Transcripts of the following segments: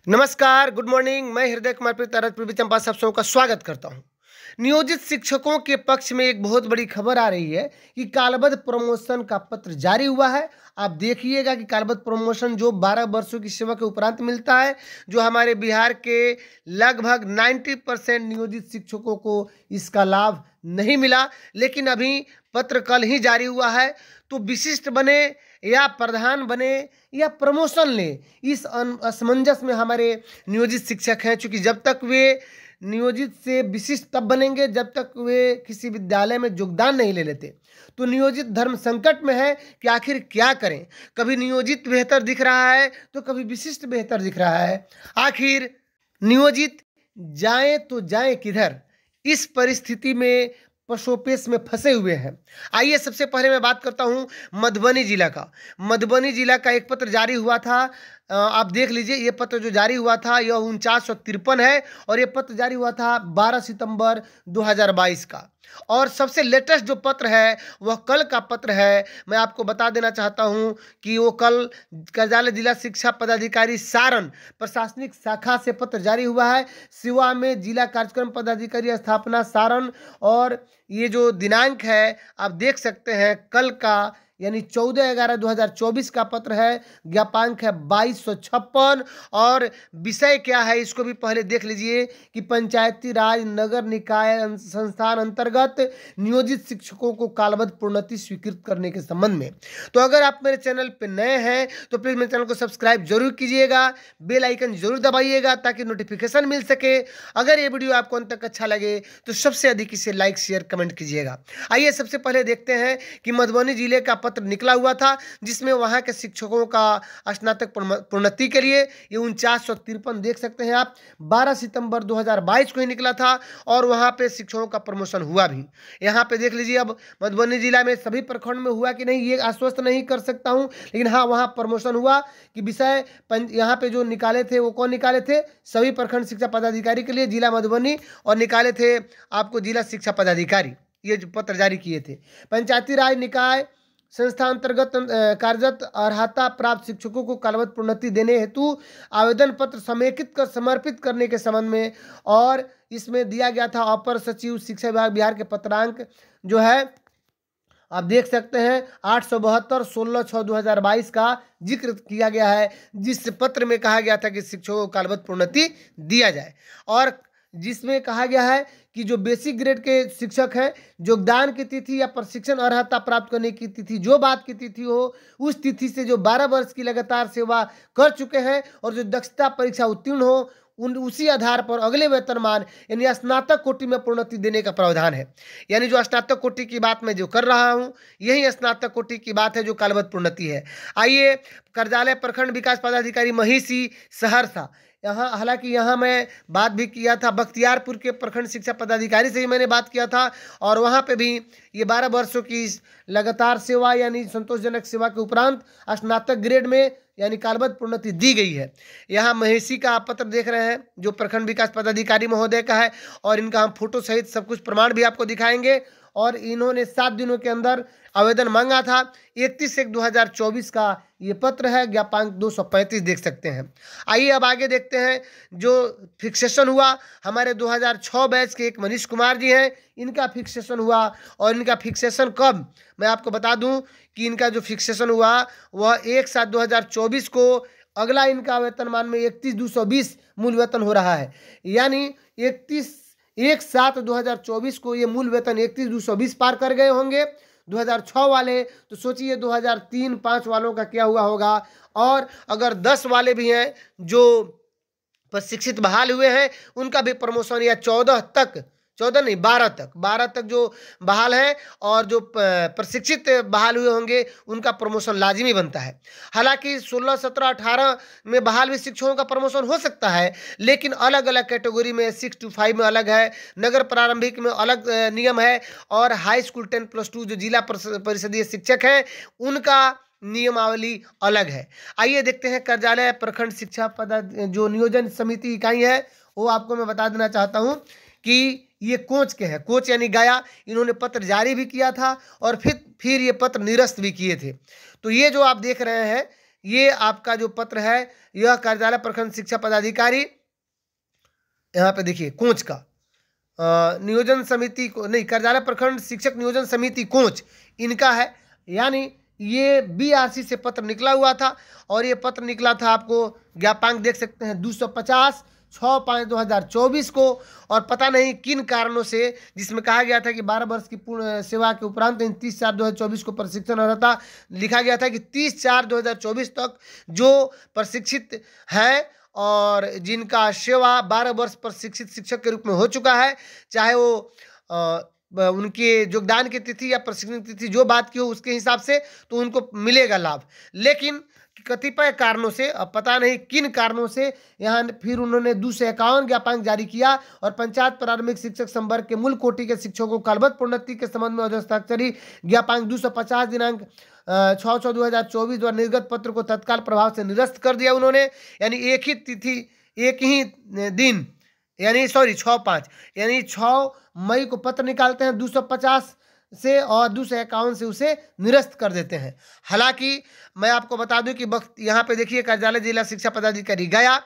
नमस्कार, good morning. मैं हृदय कुमार पूर्वी चंपा सब सबका स्वागत करता हूं। नियोजित शिक्षकों के पक्ष में एक बहुत बड़ी खबर आ रही है कि कालबद्ध प्रमोशन का पत्र जारी हुआ है। आप देखिएगा कि कालबद्ध प्रमोशन जो 12 वर्षों की सेवा के उपरांत मिलता है, जो हमारे बिहार के लगभग 90% नियोजित शिक्षकों को इसका लाभ नहीं मिला, लेकिन अभी पत्र कल ही जारी हुआ है। तो विशिष्ट बने या प्रधान बने या प्रमोशन ले, इस असमंजस में हमारे नियोजित शिक्षक हैं। चूँकि जब तक वे नियोजित से विशिष्ट तब बनेंगे जब तक वे किसी विद्यालय में योगदान नहीं ले लेते। तो नियोजित धर्म संकट में है कि आखिर क्या करें। कभी नियोजित बेहतर दिख रहा है तो कभी विशिष्ट बेहतर दिख रहा है। आखिर नियोजित जाए तो जाए किधर, इस परिस्थिति में पशोपेश में फंसे हुए हैं। आइए सबसे पहले मैं बात करता हूं मधुबनी जिला का। मधुबनी जिला का एक पत्र जारी हुआ था। आप देख लीजिए, ये पत्र जो जारी हुआ था यह 4953 है और ये पत्र जारी हुआ था 12 सितंबर 2022 का। और सबसे लेटेस्ट जो पत्र है वह कल का पत्र है। मैं आपको बता देना चाहता हूं कि वो कल कार्यालय जिला शिक्षा पदाधिकारी सारण प्रशासनिक शाखा से पत्र जारी हुआ है। सिवा में जिला कार्यक्रम पदाधिकारी स्थापना सारण, और ये जो दिनांक है आप देख सकते हैं कल का, यानी 14/11/2024 का पत्र है। ज्ञापांक है 2256 और विषय क्या है इसको भी पहले देख लीजिए कि पंचायती राज नगर निकाय संस्थान अंतर्गत नियोजित शिक्षकों को कालबद्ध प्रोन्नति स्वीकृत करने के संबंध में। तो अगर आप मेरे चैनल पर नए हैं तो प्लीज़ मेरे चैनल को सब्सक्राइब जरूर कीजिएगा, बेल आइकन जरूर दबाइएगा ताकि नोटिफिकेशन मिल सके। अगर ये वीडियो आपको अंत तक अच्छा लगे तो सबसे अधिक इसे लाइक शेयर कमेंट कीजिएगा। आइए सबसे पहले देखते हैं कि मधुबनी जिले का पत्र निकला हुआ था जिसमें वहां के शिक्षकों का स्नातक प्रोन्नति के लिए ये 4953 देख सकते हैं आप, 12 सितंबर 2022 को ही निकला था और वहां पे शिक्षकों का प्रमोशन हुआ भी। यहां पे देख लीजिए, अब मधुबनी जिला में सभी प्रखंड में हुआ कि नहीं ये आश्वस्त नहीं कर सकता हूं, लेकिन हाँ वहां प्रमोशन हुआ कि विषय यहाँ पे जो निकाले थे वो कौन निकाले थे, सभी प्रखंड शिक्षा पदाधिकारी के लिए जिला मधुबनी, और निकाले थे आपको जिला शिक्षा पदाधिकारी, ये जो पत्र जारी किए थे। पंचायती राज निकाय संस्था अंतर्गत कार्यरत अर्हता प्राप्त शिक्षकों को कालबद्ध प्रोन्नति देने हेतु आवेदन पत्र समेकित कर समर्पित करने के संबंध में, और इसमें दिया गया था अपर सचिव शिक्षा विभाग बिहार के पत्रांक जो है आप देख सकते हैं 872 16/6/2022 का जिक्र किया गया है, जिस पत्र में कहा गया था कि शिक्षकों को कालबद्ध प्रोन्नति दिया जाए, और जिसमें कहा गया है कि जो बेसिक ग्रेड के शिक्षक हैं योगदान की तिथि या प्रशिक्षण अर्हता प्राप्त करने की तिथि जो बात की तिथि हो, उस तिथि से जो 12 वर्ष की लगातार सेवा कर चुके हैं और जो दक्षता परीक्षा उत्तीर्ण हो उसी आधार पर अगले वेतनमान यानी स्नातक कोटि में प्रोन्नति देने का प्रावधान है। यानी जो स्नातक कोटि की बात मैं जो कर रहा हूं यही स्नातक कोटि की बात है जो कालबद्ध प्रोन्नति है। आइए कार्यालय प्रखंड विकास पदाधिकारी महिषी सहरसा, यहाँ हालांकि यहाँ मैं बात भी किया था बख्तियारपुर के प्रखंड शिक्षा पदाधिकारी से ही मैंने बात किया था, और वहाँ पे भी ये 12 वर्षों की लगातार सेवा यानी संतोषजनक सेवा के उपरांत स्नातक ग्रेड में यानी कालबद्ध प्रोन्नति दी गई है। यहाँ महिषी का आप पत्र देख रहे हैं जो प्रखंड विकास पदाधिकारी महोदय का है, और इनका हम फोटो सहित सब कुछ प्रमाण भी आपको दिखाएंगे। और इन्होंने 7 दिनों के अंदर आवेदन मांगा था। 31/1/2024 का ये पत्र है, ज्ञापांक 235 देख सकते हैं। आइए अब आगे देखते हैं जो फिक्सेशन हुआ। हमारे 2006 बैच के एक मनीष कुमार जी हैं, इनका फिक्सेशन हुआ, और इनका फिक्सेशन कब मैं आपको बता दूं कि इनका जो फिक्सेशन हुआ वह 1/7/2024 को, अगला इनका वेतनमान में 31,220 मूल वेतन हो रहा है, यानी 1/7/2024 को ये मूल वेतन 31,220 पार कर गए होंगे 2006 वाले। तो सोचिए 2003-5 वालों का क्या हुआ होगा। और अगर 10 वाले भी हैं जो प्रशिक्षित बहाल हुए हैं उनका भी प्रमोशन या 12 तक जो बहाल है और जो प्रशिक्षित बहाल हुए होंगे उनका प्रमोशन लाजिमी बनता है। हालांकि 16, 17, 18 में बहाल हुए शिक्षकों का प्रमोशन हो सकता है, लेकिन अलग अलग कैटेगरी में 6 to 5 में अलग है, नगर प्रारंभिक में अलग नियम है, और हाई स्कूल 10+2 जो जिला परिषदीय शिक्षक हैं उनका नियमावली अलग है। आइए देखते हैं कार्यालय प्रखंड शिक्षा पद जो नियोजन समिति इकाई है वो आपको मैं बता देना चाहता हूं कि ये कोच के हैं, कोच यानी गया, इन्होंने पत्र जारी भी किया था और फिर ये पत्र निरस्त भी किए थे। तो ये जो आप देख रहे हैं ये आपका जो पत्र है यह कार्यालय प्रखंड शिक्षा पदाधिकारी, यहाँ पे देखिए कोंच का नियोजन समिति को नहीं, कार्यालय प्रखंड शिक्षक नियोजन समिति कोंच इनका है। यानी ये बीआरसी से पत्र निकला हुआ था और ये पत्र निकला था, आपको ज्ञापांक देख सकते हैं 250/6/5/2024 को। और पता नहीं किन कारणों से, जिसमें कहा गया था कि 12 वर्ष की पूर्ण सेवा के उपरांत 30/4/2024 को प्रशिक्षण अर्हता, लिखा गया था कि 30/4/2024 तक जो प्रशिक्षित हैं और जिनका सेवा 12 वर्ष प्रशिक्षित शिक्षक के रूप में हो चुका है, चाहे वो उनके योगदान की तिथि या प्रशिक्षण तिथि जो बात की हो उसके हिसाब से, तो उनको मिलेगा लाभ। लेकिन कतिपय कारणों से, अब पता नहीं किन कारणों से, यहाँ फिर उन्होंने 251 ज्ञापांक जारी किया और पंचायत प्रारंभिक शिक्षक संवर्ग के मूल कोटि के शिक्षकों को कालबद्ध प्रोन्नति के संबंध में हस्ताक्षरी ज्ञापांक 250 दिनांक 6/6/2024 द्वारा निर्गत पत्र को तत्काल प्रभाव से निरस्त कर दिया उन्होंने। यानी एक ही तिथि, एक ही दिन, यानी 6/5 यानी 6 मई को पत्र निकालते हैं 250 से और 251 से उसे निरस्त कर देते हैं। हालांकि मैं आपको बता दूं कि यहाँ पे देखिए कार्यालय जिला शिक्षा पदाधिकारी गया,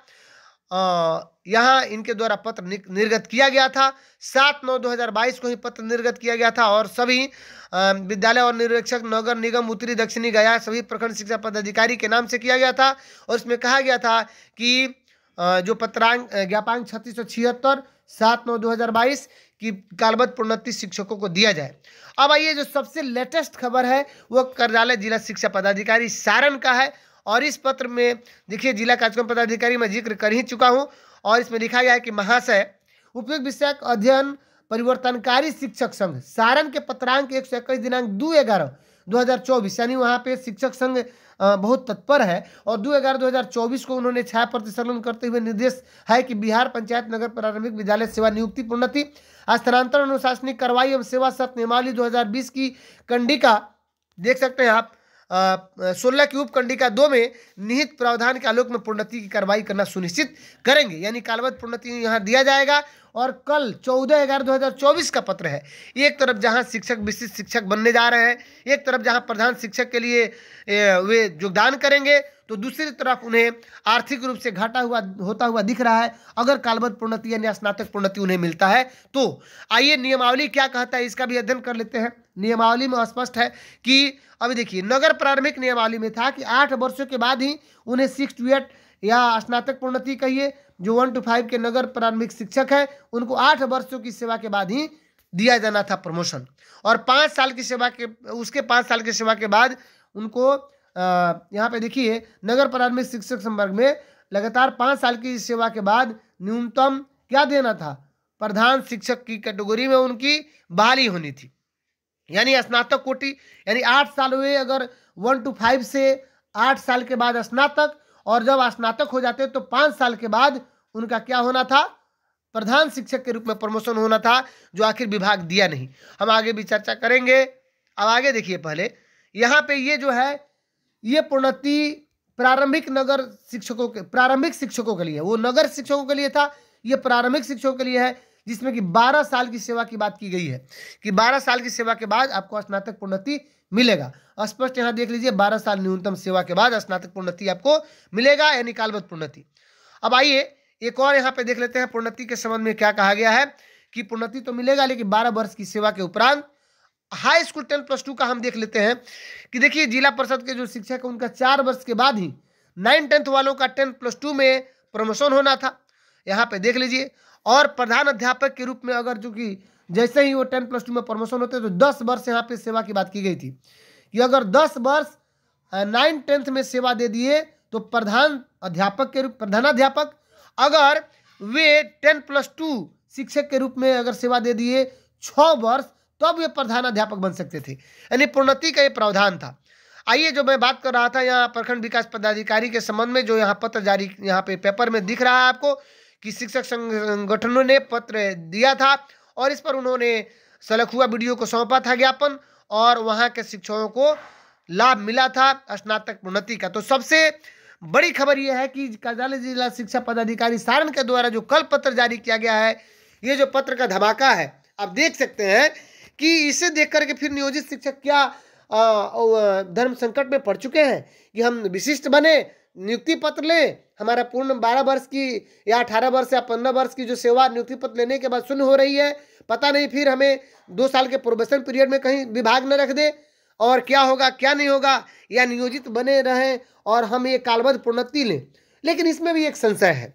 यहाँ इनके द्वारा पत्र निर्गत किया गया था। 7/9/2022 को ही पत्र निर्गत किया गया था और सभी विद्यालय और निरीक्षक नगर निगम उत्तरी दक्षिणी गया सभी प्रखंड शिक्षा पदाधिकारी के नाम से किया गया था। और इसमें कहा गया था कि जो पत्रांक ज्ञापांक 3676 7/9/2022 की कालबद्ध प्रोन्नति शिक्षकों को दिया जाए। अब आइए जो सबसे लेटेस्ट खबर है वो कार्यालय जिला शिक्षा पदाधिकारी सारण का है। और इस पत्र में देखिए जिला कार्यक्रम पदाधिकारी मैं जिक्र कर ही चुका हूं और इसमें लिखा गया है कि महाशय, उपयुक्त विषयक अध्ययन परिवर्तनकारी शिक्षक संघ सारण के पत्रांक 121 दिनांक 2/11/2024, यानी वहाँ पे शिक्षक संघ बहुत तत्पर है और 2/11/2024 को उन्होंने छाया प्रतिसंकलन करते हुए निर्देश है कि बिहार पंचायत नगर प्रारंभिक विद्यालय सेवा नियुक्ति प्रोन्नति हस्तांतरण अनुशासनिक कार्रवाई एवं सेवा शर्त नियमावली 2020 की कंडिका देख सकते हैं आप 16 की उपकंडिका 2 में निहित प्रावधान के आलोक में प्रोन्नति की कार्रवाई करना सुनिश्चित करेंगे। यानी कालबद्ध प्रोन्नति यहाँ दिया जाएगा। और कल 14/11/2024 का पत्र है। एक तरफ जहाँ शिक्षक विशिष्ट शिक्षक बनने जा रहे हैं, एक तरफ जहाँ प्रधान शिक्षक के लिए वे योगदान करेंगे, तो दूसरी तरफ उन्हें आर्थिक रूप से घाटा होता हुआ दिख रहा है अगर कालबद्ध प्रोन्नति यानी स्नातक प्रोन्नति उन्हें मिलता है तो। आइए नियमावली क्या कहता है इसका भी अध्ययन कर लेते हैं। नियमावली में स्पष्ट है कि अभी देखिए नगर प्रारंभिक नियमावली में था कि 8 वर्षों के बाद ही उन्हें 6 to 8 या स्नातक प्रोन्नति कहिए, जो 1 to 5 के नगर प्रारंभिक शिक्षक है उनको 8 वर्षों की सेवा के बाद ही दिया जाना था प्रमोशन। और 5 साल की सेवा के उसके 5 साल की सेवा के बाद उनको यहाँ पे देखिए नगर प्रारंभिक शिक्षक संवर्ग में लगातार 5 साल की सेवा के बाद न्यूनतम क्या देना था, प्रधान शिक्षक की कैटेगरी में उनकी बहाली होनी थी। यानी स्नातक कोटि, यानी 8 साल हुए अगर 1 to 5 से 8 साल के बाद स्नातक, और जब स्नातक हो जाते तो 5 साल के बाद उनका क्या होना था, प्रधान शिक्षक के रूप में प्रमोशन होना था, जो आखिर विभाग दिया नहीं। हम आगे भी चर्चा करेंगे। अब आगे देखिए, पहले यहाँ पे ये जो है ये प्रोन्नति प्रारंभिक नगर शिक्षकों के प्रारंभिक शिक्षकों के लिए, वो नगर शिक्षकों के लिए था, ये प्रारंभिक शिक्षकों के लिए है, जिसमें कि 12 साल की सेवा की बात की गई है कि 12 साल की सेवा के बाद आपको स्नातक प्रोन्नति मिलेगा। स्पष्ट यहाँ देख लीजिए, 12 साल न्यूनतम सेवा के बाद स्नातक प्रोन्नति आपको मिलेगा, यानी कालबद्ध प्रोन्नति। अब आइए एक और यहाँ पे देख लेते हैं प्रोन्नति के संबंध में क्या कहा गया है कि प्रोन्नति तो मिलेगा लेकिन 12 वर्ष की सेवा के उपरांत। हाई स्कूल 10+2 का हम देख लेते हैं कि देखिए जिला परिषद के जो शिक्षक है उनका 4 वर्ष के बाद ही 9th-10th वालों का 10+2 में प्रमोशन होना था, यहाँ पे देख लीजिए। और प्रधान अध्यापक के रूप में अगर जो कि जैसे ही वो 10+2 में प्रमोशन होते तो 10 वर्ष यहाँ पे सेवा की बात की गई थी कि अगर 10 वर्ष 9th-10th में सेवा दे दिए तो प्रधानाध्यापक अगर वे 10+2 शिक्षक के रूप में अगर सेवा दे दिए 6 वर्ष तब वे प्रधानाध्यापक बन सकते थे, यानी प्रोन्नति का ये प्रावधान था। आइए जो मैं बात कर रहा था यहाँ प्रखंड विकास पदाधिकारी के संबंध में, जो यहाँ पत्र जारी यहाँ पे पेपर में दिख रहा है आपको कि शिक्षक संगठनों ने पत्र दिया था और इस पर उन्होंने सलख हुआ वीडियो को सौंपा था ज्ञापन, और वहाँ के शिक्षकों को लाभ मिला था स्नातक प्रोन्नति का। तो सबसे बड़ी खबर यह है कि कार्यालय जिला शिक्षा पदाधिकारी सारण के द्वारा जो कल पत्र जारी किया गया है, ये जो पत्र का धमाका है, आप देख सकते हैं कि इसे देख करके फिर नियोजित शिक्षक क्या धर्म संकट में पड़ चुके हैं कि हम विशिष्ट बने, नियुक्ति पत्र लें, हमारा पूर्ण 12 वर्ष की या 18 वर्ष या 15 वर्ष की जो सेवा नियुक्ति पत्र लेने के बाद शून्य हो रही है, पता नहीं फिर हमें 2 साल के प्रोबेशन पीरियड में कहीं विभाग न रख दे और क्या होगा क्या नहीं होगा, या नियोजित बने रहें और हम ये कालबद्ध प्रोन्नति लें। लेकिन इसमें भी एक संशय है।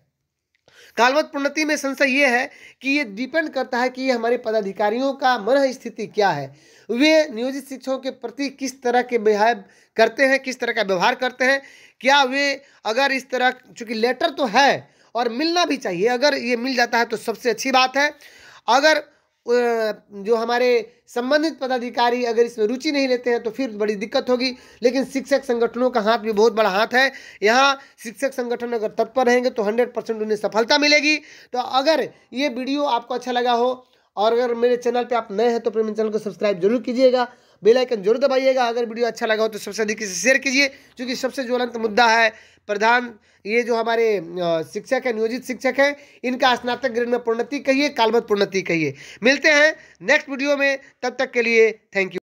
कालबद्ध प्रोन्नति में संशय ये है कि ये डिपेंड करता है कि ये हमारे पदाधिकारियों का मन स्थिति क्या है, वे नियोजित शिक्षकों के प्रति किस तरह के बिहेव करते हैं, किस तरह का व्यवहार करते हैं। क्या वे अगर इस तरह, चूंकि लेटर तो है और मिलना भी चाहिए, अगर ये मिल जाता है तो सबसे अच्छी बात है। अगर जो हमारे संबंधित पदाधिकारी अगर इसमें रुचि नहीं लेते हैं तो फिर बड़ी दिक्कत होगी। लेकिन शिक्षक संगठनों का हाथ भी बहुत बड़ा हाथ है। यहाँ शिक्षक संगठन अगर तत्पर रहेंगे तो 100% उन्हें सफलता मिलेगी। तो अगर ये वीडियो आपको अच्छा लगा हो और अगर मेरे चैनल पे आप नए हैं तो मेरे चैनल को सब्सक्राइब जरूर कीजिएगा, बेल आइकन जरूर दबाइएगा। अगर वीडियो अच्छा लगा हो तो सबसे अधिक इसे शेयर कीजिए, क्योंकि सबसे ज्वलंत मुद्दा है प्रधान ये जो हमारे शिक्षक है, नियोजित शिक्षक है, इनका स्नातक ग्रेड में प्रोन्नति कहिए, कालबद्ध प्रोन्नति कहिए। मिलते हैं नेक्स्ट वीडियो में, तब तक के लिए थैंक यू।